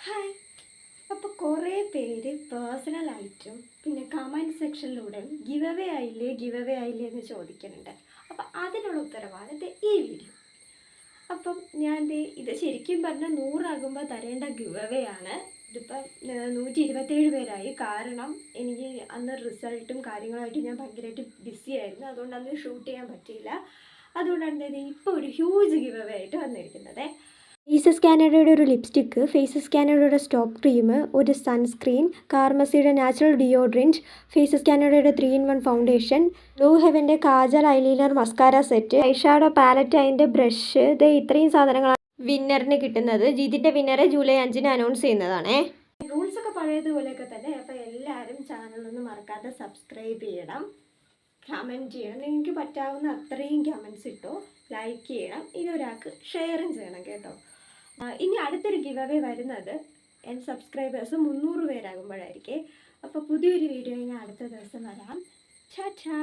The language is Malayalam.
ഹായ്. അപ്പോൾ കുറേ പേര് പേഴ്സണലായിട്ടും പിന്നെ കമൻറ്റ് സെക്ഷനിലൂടെ ഗിവ് അവേ ആയില്ലേ എന്ന് ചോദിക്കുന്നുണ്ട്. അപ്പോൾ അതിനുള്ള ഉത്തരവാണ് ഈ വീഡിയോ. അപ്പം ഇത് ശരിക്കും പറഞ്ഞാൽ 100 തരേണ്ട ഗിവ് അവേ ആണ്. ഇതിപ്പം 127 പേരായി. കാരണം എനിക്ക് അന്ന് റിസൾട്ടും കാര്യങ്ങളായിട്ട് ഞാൻ ഭയങ്കരമായിട്ട് ബിസി ആയിരുന്നു. അതുകൊണ്ട് അന്ന് ഷൂട്ട് ചെയ്യാൻ പറ്റിയില്ല. അതുകൊണ്ടാണ് ഇപ്പോൾ ഒരു ഹ്യൂജ് ഗിവ് അവേ ആയിട്ട് വന്നിരിക്കുന്നത്. ഫേസസ് കാനഡയുടെ ഒരു ലിപ്സ്റ്റിക്ക്, ഫേസസ് കാനഡയുടെ സ്റ്റോപ്പ് ക്രീം, ഒരു സൺസ്ക്രീൻ, കാർമസിയുടെ നാച്ചുറൽ ഡിയോഡ്രൻറ്റ്, ഫേസസ് കാനഡയുടെ 3-in-1 ഫൗണ്ടേഷൻ, ബ്ലൂ ഹെവൻ്റെ kajal eyeliner mascara set, eyeshadow palette, അതിൻ്റെ ബ്രഷ്, ഇത്രയും സാധനങ്ങളാണ് വിന്നറിന് കിട്ടുന്നത്. ഇതിൻ്റെ വിന്നറെ ജൂലൈ 5-ന് അനൗൺസ് ചെയ്യുന്നതാണേ. റൂൾസൊക്കെ പഴയതുപോലെയൊക്കെ തന്നെ. അപ്പോൾ എല്ലാവരും ചാനലൊന്നും മറക്കാതെ സബ്സ്ക്രൈബ് ചെയ്യണം, കമൻറ്റ് ചെയ്യണം. നിങ്ങൾക്ക് പറ്റാവുന്ന അത്രയും കമൻറ്റ്സ് ഇട്ടോ, ലൈക്ക് ചെയ്യണം, ഇതൊരാൾക്ക് ഷെയറും ചെയ്യണം കേട്ടോ. ഇനി അടുത്തൊരു ഗിവ് അവേ വരുന്നത് എൻ്റെ സബ്സ്ക്രൈബേഴ്സ് 300 പേരാകുമ്പോഴായിരിക്കും. അപ്പോൾ പുതിയൊരു വീഡിയോ ഞാൻ അടുത്ത ദിവസം വരാം. ടാറ്റാ.